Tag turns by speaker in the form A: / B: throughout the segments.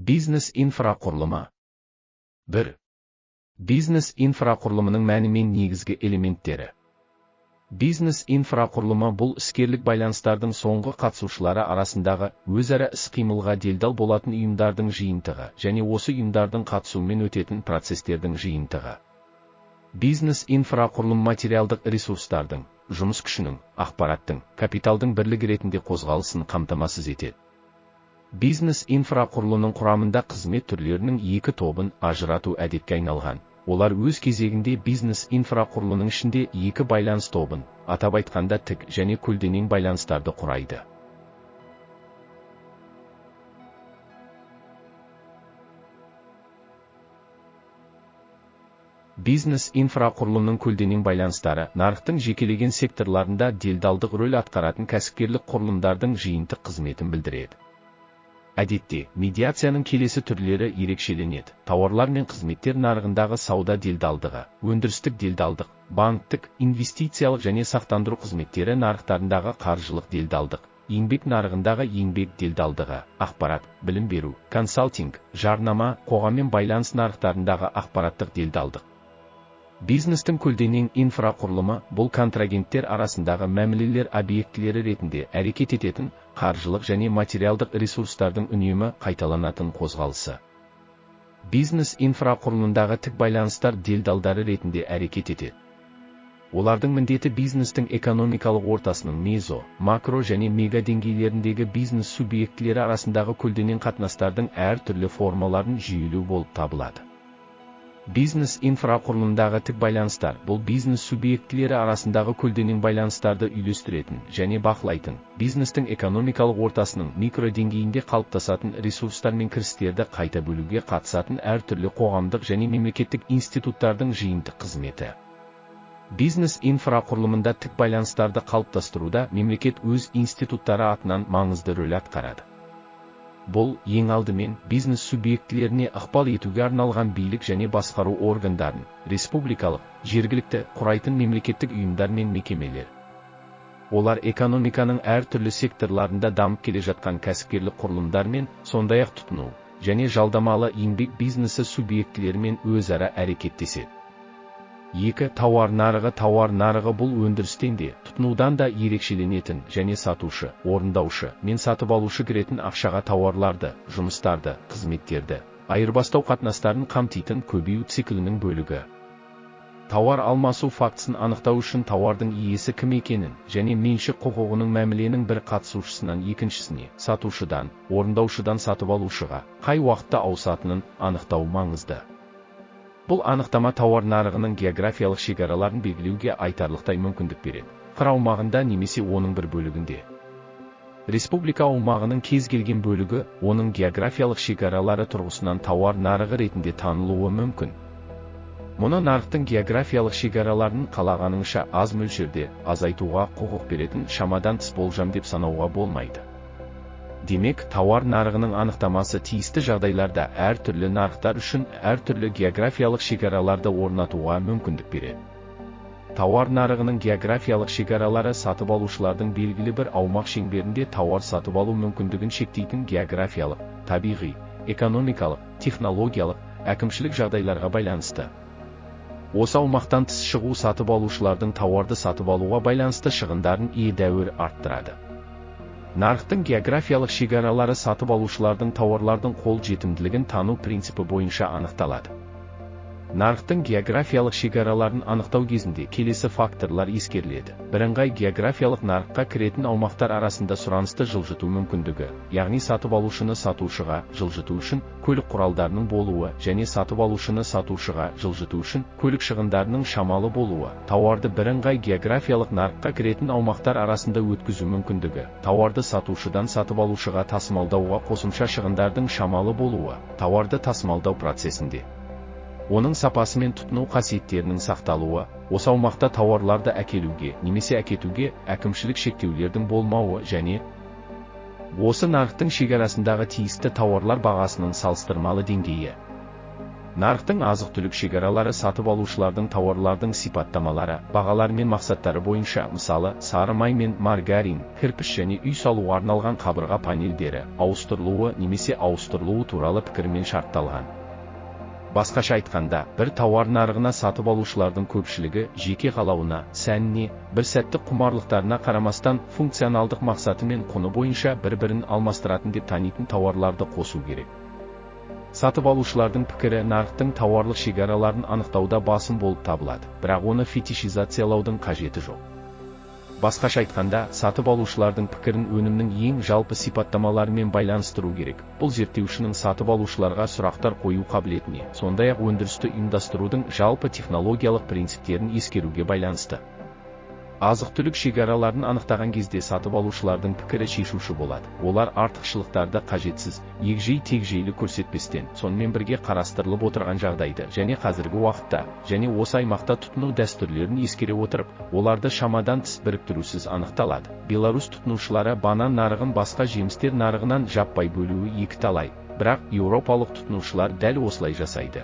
A: Бизнес инфрақұрылымы. 1. Бизнес инфрақұрылымының мәні мен негізгі элементтері. Бизнес инфрақұрылымы бұл іскерлік байланыстардың соңғы қатысушылары арасындағы өзара іс-қимылға делдал болатын ұйымдардың жиынтығы және осы ұйымдардың қатысуымен өтетін процестердің жиынтығы. Бизнес инфрақұрылым материалдық ресурстардың, жұмыс күшінің, ақпараттың, капиталдың бірлігі ретінде қозғалысын қамтамасыз етеді. Бизнес инфрақұрылымның құрамында қызмет түрлерінің екі тобын ажырату әдетке айналған. Олар өз кезегінде бизнес инфрақұрылымның ішінде екі байланыс тобын, атап айтқанда тік және көлденең байланыстарды құрайды. Бизнес инфрақұрылымның көлденең байланыстары нарықтың жекелеген секторларында делдалдық рөл атқаратын кәсіпкерлік құрылымдардың жиынтық қызметін білдіреді. Әдетте, медиацияның келесі түрлері ерекшеленеді. Тауарлар мен қызметтер нарығындағы сауда делдалдығы, өндірістік делдалдық, банктік, инвестициялық және сақтандыру қызметтері нарықтарындағы қаржылық делдалдық, еңбек нарығындағы еңбек делдалдығы, ақпарат, білім беру, консалтинг, жарнама, қоғаммен байланыс нарықтарындағы ақпараттық делдалдық. Бизнестің көлденең инфрақұрылымы бұл контрагенттер арасындағы мәмілелер объектілері ретінде әрекет ететін қаржылық және материалдық ресурстардың үнемі қайталанатын қозғалысы. Бизнес инфрақұрылымындағы тік байланыстар делдалдары ретінде әрекет етеді. Олардың міндеті бизнестің экономикалық ортасының мезо, макро және мега деңгейлеріндегі бизнес субъектілері арасындағы көлденең қатынастардың әртүрлі формаларын жүйелеу болып табылады. Бизнес инфрақұрылымындағы тік байланыстар бұл бизнес субъектілері арасындағы көлденең байланыстарды үйлестіретін және бақылайтын, бизнестің экономикалық ортасының микродеңгейінде қалыптасатын ресурстар мен кірістерді қайта бөлуге қатысатын әртүрлі қоғамдық және мемлекеттік институттардың жиынтық қызметі. Бизнес инфрақұрылымында тік байланыстарды қалыптастыруда мемлекет өз институттары атынан маңызды рөл атқарады. Бұл, ең алдымен, бизнес субъектілеріне ықпал етуге арналған билік және басқару органдарын, республикалық, жергілікті, құрайтын мемлекеттік ұйымдар мен мекемелер. Олар экономиканың әртүрлі секторларында дамып келе жатқан кәсіпкерлік құрылымдармен, сондай-ақ тұтыну және жалдамалы еңбек бизнесі субъектілерімен өзара әрекеттеседі. 2. Тауар нарығы бұл өндірістен де, тұтынудан да ерекшеленетін және сатушы, орындаушы мен сатып алушы кіретін ақшаға тауарларды, жұмыстарды, қызметтерді, айырбастау қатынастарын қамтитын көбею циклінің бөлігі. Тауар алмасу фактісін анықтау үшін тауардың иесі кім екенін және меншік құқығының мәміленің бір қатысушысынан екіншісіне, сатушыдан, орындаушыдан сатып алушыға, қай уақытта ауысатынын анықтау маңызды. Бұл анықтама тауар нарығының географиялық шекараларын белгілеуге айтарлықтай мүмкіндік береді. Қыр аумағында немесе оның бір бөлігінде. Республика аумағының кез келген бөлігі, оның географиялық шекаралары тұрғысынан тауар нарығы ретінде танылуы мүмкін. Мұны нарықтың географиялық шекараларын қалағаныңша аз мөлшерде азайтуға құқық беретін шамадан тыс болжам деп санауға болмайды. Демек, тауар нарығының анықтамасы тиісті жағдайларда әртүрлі нарықтар үшін әртүрлі географиялық шекараларды орнатуға мүмкіндік береді. Тауар нарығының географиялық шекаралары сатып алушылардың белгілі бір аумақ шеңберінде тауар сатып алу мүмкіндігін шектейтін географиялық, табиғи, экономикалық, технологиялық, әкімшілік жағдайларға байланысты. Осы аумақтан тыс шығу сатып алушылардың тауарды сатып алуға байланысты шығындарын едәуір арттырады. Нарықтың географиялық шекаралары сатып алушылардың тауарлардың қол жетімділігін тану принципі бойынша анықталады. Нарықтың географиялық шекараларын анықтау кезінде келесі факторлар ескеріледі. Бірыңғай географиялық нарыққа кіретін аумақтар арасында сұранысты жылжыту мүмкіндігі, яғни сатып алушыны сатушыға жылжыту үшін көлік құралдарының болуы және сатып алушыны сатушыға жылжыту үшін көлік шығындарының шамалы болуы, тауарды бірыңғай географиялық нарыққа кіретін аумақтар арасында өткізу мүмкіндігі, тауарды сатушыдан сатып алушыға тасымалдауға қосымша шығындардың шамалы болуы, тауарды тасымалдау процесінде оның сапасы мен тұтыну қасиеттерінің сақталуы, осы аумақта тауарларды әкелуге немесе әкетуге әкімшілік шектеулердің болмауы және осы нарықтың шекарасындағы тиісті тауарлар бағасының салыстырмалы деңгейі. Нарықтың азық-түлік шекаралары сатып алушылардың тауарлардың сипаттамалары, бағалары мен мақсаттары бойынша, мысалы, сары май мен маргарин, кірпіш және үй салуға арналған қабырға панельдері ауыстырылуы немесе ауыстырылуы туралы пікірмен шартталған. Басқаша айтқанда, бір тауар нарығына сатып алушылардың көпшілігі жеке қалауына, сәніне, бір сәттік құмарлықтарына қарамастан функционалдық мақсаты мен құны бойынша бір-бірін алмастыратын деп танитын тауарларды қосу керек. Сатып алушылардың пікірі нарықтың тауарлық шекараларын анықтауда басым болып табылады, бірақ оны фетишизациялаудың қажеті жоқ. Басқаша айтқанда, сатып алушылардың пікірін өнімнің ең жалпы сипаттамаларымен байланыстыру керек. Бұл зерттеушінің сатып алушыларға сұрақтар қою қабілетіне, сондай-ақ өндірісті ұйымдастырудың жалпы технологиялық принциптерін ескеруге байланысты. Азық-түлік шекараларын анықтаған кезде сатып алушылардың пікірі шешуші болады. Олар артықшылықтарды қажетсіз, егжей-тегжейлі көрсетпестен, сонымен бірге қарастырылып отырған жағдайды және қазіргі уақытта, және осы аймақта тұтыну дәстүрлерін ескере отырып, оларды шамадан тыс біріктірусіз анықталады. Беларусь тұтынушылары банан нарығын басқа жемістер нарығынан жаппай бөлуі екіталай, бірақ еуропалық тұтынушылар дәл осылай жасайды.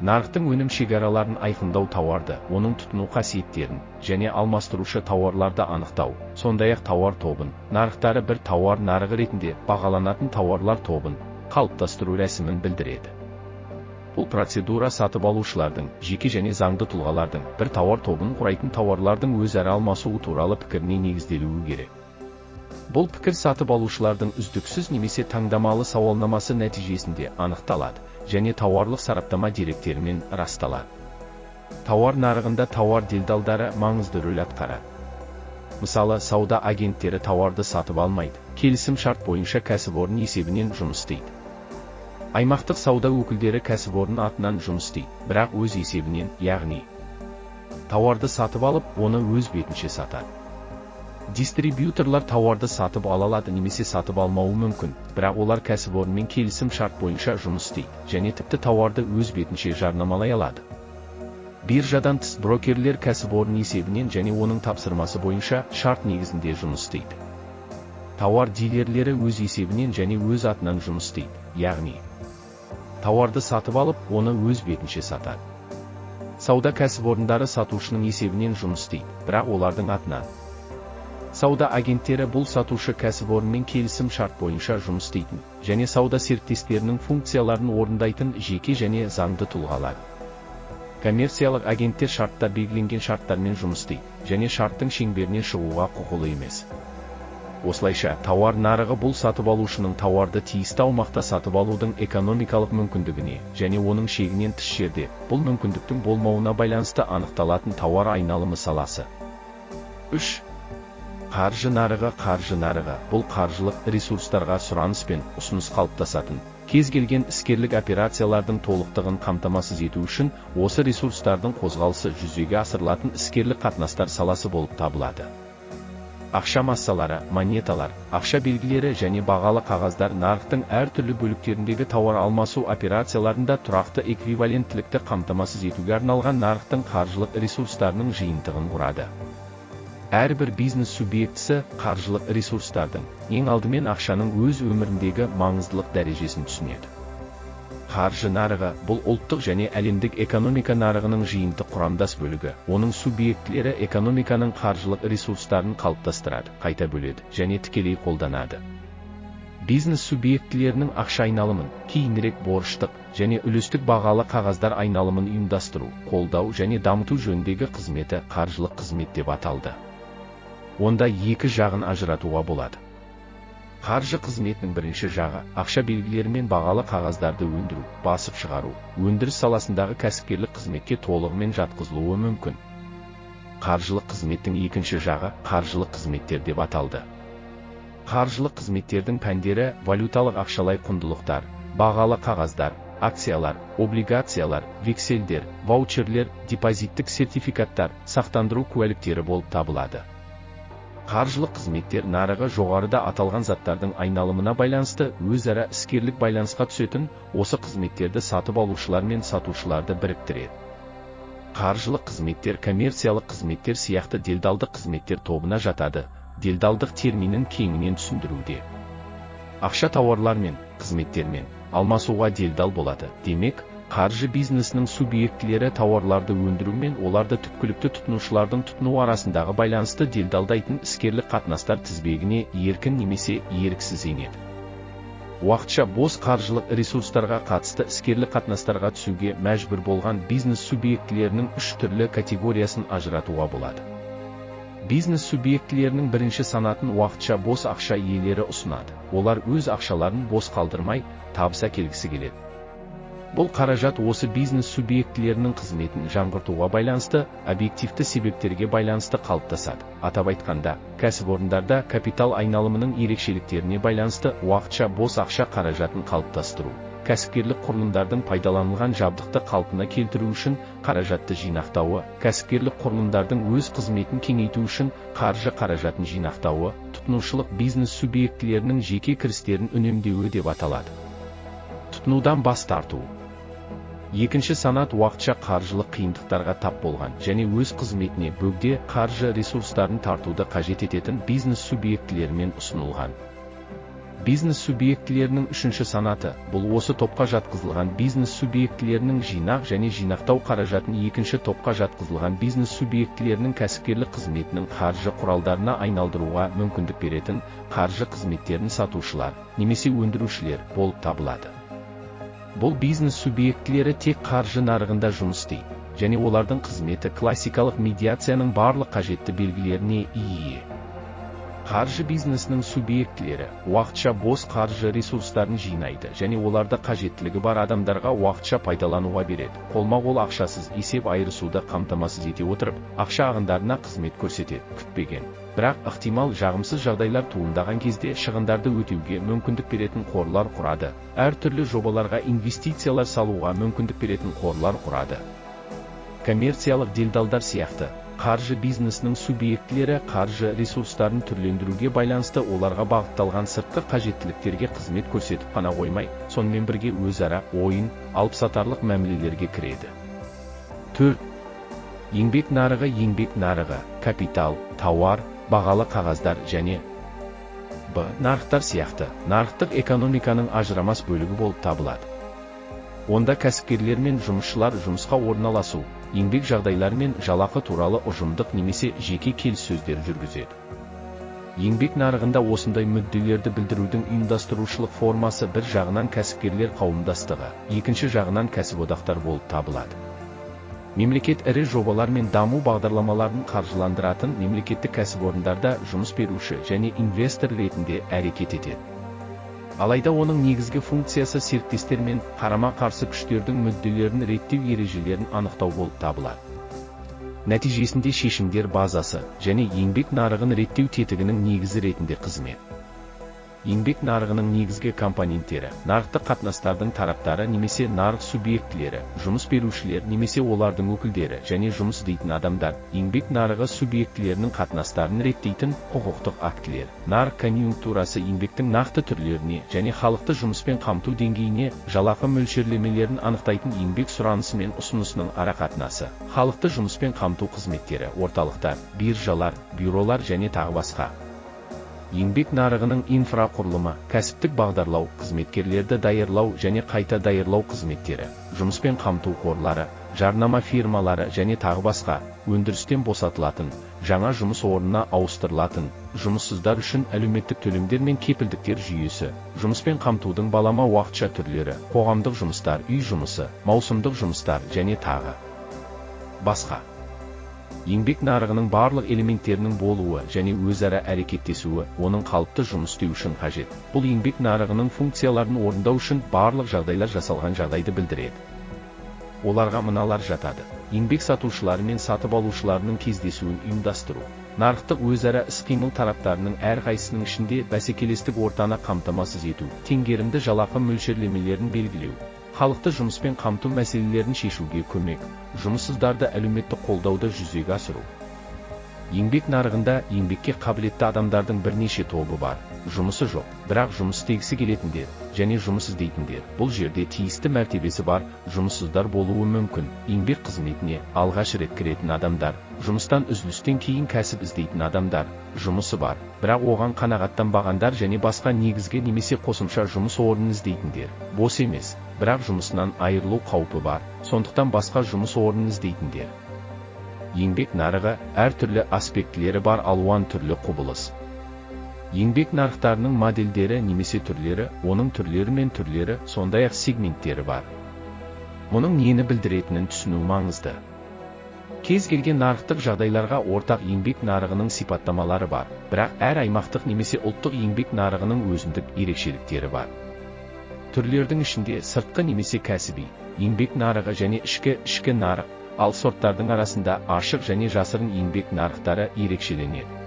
A: Нарықтың өнім шекараларын айқындау тауарды, оның тұтыну қасиеттерін, және алмастырушы тауарларды анықтау, сондай-ақ тауар тобын, нарықтары бір тауар нарығы ретінде бағаланатын тауарлар тобын қалыптастыру рәсімін білдіреді. Бұл процедура сатып алушылардың, жеке және заңды тұлғалардың, бір тауар тобын құрайтын тауарлардың өзара алмасуы туралы пікіріне негізделуі керек. Бұл пікір сатып алушылардың үздіксіз немесе таңдамалы сауалнамасы нәтижесінде анықталады, және тауарлық сараптама деректерімен расталады. Тауар нарығында тауар делдалдары маңызды рөл атқарады. Мысалы, сауда агенттері тауарды сатып алмайды, келісім шарт бойынша кәсіпорын есебінен жұмыс істейді. Аймақтық сауда өкілдері кәсіпорын атынан жұмыс істейді, бірақ өз есебінен, яғни тауарды сатып алып, оны өз бетінше сатады. Дистрибьюторлар тауарды сатып ала алады немесе сатып алмауы мүмкін, бірақ олар кәсіпорынмен келісім шарт бойынша жұмыс істейді, және тіпті тауарды өз бетінше жарнамалай алады. Биржадан тыс брокерлер кәсіпорын есебінен және оның тапсырмасы бойынша шарт негізінде жұмыс істейді. Тауар дилерлері өз есебінен және өз атынан жұмыс істейді, яғни тауарды сатып алып, оны өз бетінше сатады. Сауда кәсіпорындары сатушының есебінен жұмыс істейді, бірақ олардың атынан. Сауда агенттері бұл сатушы кәсіпорынмен келісім шарт бойынша жұмыс істейтін, және сауда серіктестерінің функцияларын орындайтын жеке және заңды тұлғалар. Коммерциялық агенттер шартта белгіленген шарттармен жұмыс істейді, және шарттың шеңберінен шығуға құқылы емес. Осылайша, тауар нарығы бұл сатып алушының тауарды тиісті аумақта сатып алудың экономикалық мүмкіндігіне, және оның шегінен тыс жерде, бұл мүмкіндіктің болмауына байланысты анықталатын тауар айналымы саласы. 3. Қаржы нарығы. Қаржы нарығы бұл қаржылық ресурстарға сұраныс пен ұсыныс қалыптасатын, кез келген іскерлік операциялардың толықтығын қамтамасыз ету үшін осы ресурстардың қозғалысы жүзеге асырылатын іскерлік қатынастар саласы болып табылады. Ақша массалары, монеталар, ақша белгілері және бағалы қағаздар нарықтың әртүрлі бөліктеріндегі тауар алмасу операцияларында тұрақты эквиваленттілікті қамтамасыз етуге арналған нарықтың қаржылық ресурстарының жиынтығын құрады. Әрбір бизнес субъектісі қаржылық ресурстардың, ең алдымен ақшаның өз өміріндегі маңыздылық дәрежесін түсінеді. Қаржы нарығы бұл ұлттық және әлемдік экономика нарығының жиынтық құрамдас бөлігі. Оның субъектілері экономиканың қаржылық ресурстарын қалыптастырады, қайта бөледі және тікелей қолданады. Бизнес субъектілерінің ақша айналымын, кейінірек борыштық және үлестік бағалы қағаздар айналымын ұйымдастыру, қолдау және дамыту жөніндегі қызметі қаржылық қызмет деп аталды. Онда екі жағын ажыратуға болады. Қаржы қызметінің бірінші жағы ақша белгілері мен бағалы қағаздарды өндіру, басып шығару, өндіріс саласындағы кәсіпкерлік қызметке толығымен жатқызылуы мүмкін. Қаржылық қызметтің екінші жағы қаржылық қызметтер деп аталды. Қаржылық қызметтердің пәндері валюталық ақшалай құндылықтар, бағалы қағаздар, акциялар, облигациялар, вексельдер, ваучерлер, депозиттік сертификаттар, сақтандыру куәліктері болып табылады. Қаржылық қызметтер нарығы жоғарыда аталған заттардың айналымына байланысты өзара іскерлік байланысқа түсетін, осы қызметтерді сатып алушылар мен сатушыларды біріктіреді. Қаржылық қызметтер коммерциялық қызметтер сияқты делдалдық қызметтер тобына жатады. Делдалдық терминін кеңінен түсіндіруде. Ақша тауарлар мен қызметтермен алмасуға делдал болады. Демек, қаржы бизнесінің субъектілері тауарларды өндіру мен оларды түпкілікті тұтынушылардың тұтыну арасындағы байланысты делдалдайтын іскерлік қатынастар тізбегіне еркін немесе еріксіз енеді. Уақытша бос қаржылық ресурстарға қатысты іскерлік қатынастарға түсуге мәжбүр болған бизнес субъектілерінің 3 түрлі категориясын ажыратуға болады. Бизнес субъектілерінің бірінші санатын уақытша бос ақша иелері ұсынады. Олар өз ақшаларын бос қалдырмай, табыс әкелгісі келеді. Бұл қаражат осы бизнес субъектілерінің қызметін жаңғыртуға байланысты, объективті себептерге байланысты қалыптасады. Атап айтқанда, кәсіпорындарда капитал айналымының ерекшеліктеріне байланысты уақытша бос ақша қаражатын қалыптастыру, кәсіпкерлік құрылымдардың пайдаланылған жабдықты қалпына келтіру үшін қаражатты жинақтауы, кәсіпкерлік құрылымдардың өз қызметін кеңейту үшін қаржы қаражатын жинақтауы, тұтынушылық бизнес субъектілерінің жеке кірістерін үнемдеуі деп аталады. Тұтынудан бас тарту. Екінші санат уақытша қаржылық қиындықтарға тап болған және өз қызметіне бөгде қаржы ресурстарын тартуды қажет ететін бизнес субъектілерімен ұсынылған. Бизнес субъектілерінің үшінші санаты, бұл осы топқа жатқызылған бизнес субъектілерінің жинақ және жинақтау қаражатын екінші топқа жатқызылған бизнес субъектілерінің кәсіпкерлік қызметінің қаржы құралдарына айналдыруға мүмкіндік беретін қаржы қызметтерін сатушылар, немесе өндірушілер болып табылады. Бұл бизнес субъектілері тек қаржы нарығында жұмыс істейді, және олардың қызметі классикалық медиацияның барлық қажетті белгілеріне ие. Қаржы бизнесінің субъектілері уақытша бос қаржы ресурстарын жинайды және оларды қажеттілігі бар адамдарға уақытша пайдалануға береді. Қолма-қол ақшасыз есеп айырысуды қамтамасыз ете отырып, ақша ағындарына қызмет көрсетеді. Күтпеген, бірақ ықтимал жағымсыз жағдайлар туындаған кезде шығындарды өтеуге мүмкіндік беретін қорлар құрады. Әртүрлі жобаларға инвестициялар салуға мүмкіндік беретін қорлар құрады. Коммерциялық делдалдар сияқты, қаржы бизнесінің субъектілері қаржы ресурстарын түрлендіруге байланысты оларға бағытталған сыртқы қажеттіліктерге қызмет көрсетіп қана қоймай, сонымен бірге өзара ойын, алып-сатарлық мәмілелерге кіреді. 4. Еңбек нарығы, капитал, тауар, бағалы қағаздар және нарықтар сияқты, нарықтық экономиканың ажырамас бөлігі болып табылады. Онда кәсіпкерлер мен жұмысшылар жұмысқа орналасу, еңбек жағдайлары мен жалақы туралы ұжымдық немесе жеке келіссөздер жүргізеді. Еңбек нарығында осындай мүдделерді білдірудің ұйымдастырушылық формасы бір жағынан кәсіпкерлер қауымдастығы, екінші жағынан кәсіподақтар болып табылады. Мемлекет ірі жобалар мен даму бағдарламаларын қаржыландыратын мемлекеттік кәсіпорындарда жұмыс беруші және инвестор ретінде әрекет етеді. Алайда оның негізгі функциясы серіктестер мен қарама-қарсы күштердің мүдделерін реттеу ережелерін анықтау болып табылады. Нәтижесінде шешімдер базасы және еңбек нарығын реттеу тетігінің негізі ретінде қызмет. Еңбек нарығының негізгі компоненттері, нарықтық қатынастардың тараптары немесе нарық субъектілері, жұмыс берушілер немесе олардың өкілдері және жұмыс істейтін адамдар, еңбек нарығы субъектілерінің қатынастарын реттейтін құқықтық актілер, нарық конъюнктурасы еңбектің нақты түрлеріне және халықты жұмыспен қамту деңгейіне, жалақы мөлшерлемелерін анықтайтын еңбек сұранысы мен ұсынысының арақатынасы, халықты жұмыспен қамту қызметтері, орталықтар, биржалар, бюролар және тағы басқа. Еңбек нарығының инфрақұрылымы, кәсіптік бағдарлау, қызметкерлерді даярлау және қайта даярлау қызметтері, жұмыспен қамту қорлары, жарнама фирмалары және тағы басқа, өндірістен босатылатын, жаңа жұмыс орнына ауыстырылатын, жұмыссыздар үшін әлеуметтік төлемдер мен кепілдіктер жүйесі, жұмыспен қамтудың балама уақытша түрлері, қоғамдық жұмыстар, үй жұмысы, маусымдық жұмыстар және тағы басқа. Еңбек нарығының барлық элементтерінің болуы және өзара әрекеттесуі оның қалыпты жұмыс істеу үшін қажет. Бұл еңбек нарығының функцияларын орындау үшін барлық жағдайлар жасалған жағдайды білдіреді. Оларға мыналар жатады: еңбек сатушылары мен сатып алушыларының кездесуін ұйымдастыру, нарықтық өзара іс-қимыл тараптарының әрқайсысының ішінде бәсекелестік ортаны қамтамасыз ету, теңгерімді жалақы мөлшерлемелерін белгілеу, халықты жұмыспен қамту мәселелерін шешуге көмек, жұмыссыздарды әлеуметтік қолдауды жүзеге асыру. Еңбек нарығында еңбекке қабілетті адамдардың бірнеше тобы бар. Жұмысы жоқ, бірақ жұмыс істегісі келетіндер және жұмыс іздейтіндер. Бұл жерде тиісті мәртебесі бар жұмыссыздар болуы мүмкін. Еңбек қызметіне алғаш рет кіретін адамдар, жұмыстан үзілістен кейін кәсіп іздейтін адамдар, жұмысы бар, бірақ оған қанағаттанбағандар және басқа негізге немесе қосымша жұмыс орнын іздейтіндер. Бос емес, бірақ жұмысынан айырылу қаупі бар, сондықтан басқа жұмыс орнын іздейтіндер. Еңбек нарығы әртүрлі аспектілері бар алуан түрлі құбылыс. Еңбек нарықтарының модельдері немесе түрлері, оның түрлері мен түрлері, сондай-ақ сегменттері бар. Мұның нені білдіретінін түсіну маңызды. Кез келген нарықтық жағдайларға ортақ еңбек нарығының сипаттамалары бар, бірақ әр аймақтық немесе ұлттық еңбек нарығының өзіндік ерекшеліктері бар. Түрлердің ішінде сыртқы немесе кәсіби еңбек нарығы және ішкі нарық, ал сорттардың арасында ашық және жасырын еңбек нарықтары ерекшеленеді.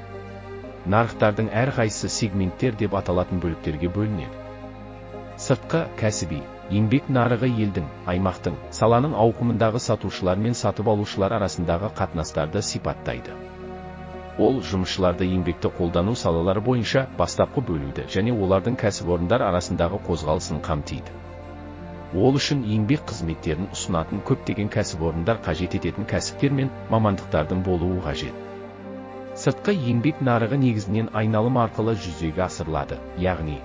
A: Нарықтардың әрқайсысы сегменттер деп аталатын бөліктерге бөлінеді. Сыртқы кәсіби еңбек нарығы елдің, аймақтың, саланың ауқымындағы сатушылар мен сатып алушылар арасындағы қатынастарды сипаттайды. Ол жұмысшыларды еңбекті қолдану салалары бойынша бастапқы бөлуді және олардың кәсіпорындар арасындағы қозғалысын қамтиды. Ол үшін еңбек қызметтерін ұсынатын көптеген кәсіпорындар қажет ететін кәсіптер мен мамандықтардың болуы қажет. Сыртқы еңбек нарығы негізінен айналым арқылы жүзеге асырылады, яғни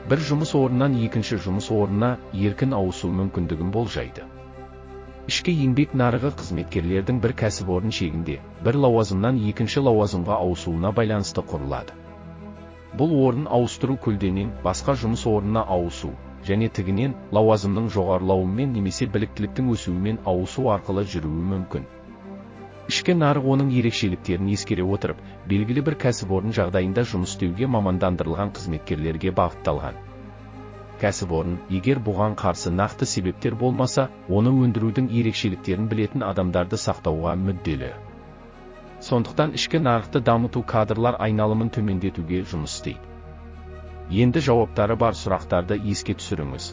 A: бір жұмыс орнынан екінші жұмыс орнына еркін ауысу мүмкіндігін болжайды. Ішкі еңбек нарығы қызметкерлердің бір кәсіпорын шегінде бір лауазымнан екінші лауазымға ауысуына байланысты құрылады. Бұл орын ауыстыру көлденең басқа жұмыс орнына ауысу және тігінен лауазымның жоғарылауымен немесе біліктіліктің өсуімен ауысу арқылы жүруі мүмкін. Ішкі нарық оның ерекшеліктерін ескере отырып, белгілі бір кәсіпорын жағдайында жұмыс істеуге мамандандырылған қызметкерлерге бағытталған. Кәсіпорын, егер бұған қарсы нақты себептер болмаса, оны өндірудің ерекшеліктерін білетін адамдарды сақтауға мүдделі. Сондықтан ішкі нарықты дамыту кадрлар айналымын төмендетуге жұмыс істейді. Енді жауаптары бар сұрақтарды еске түсіріңіз.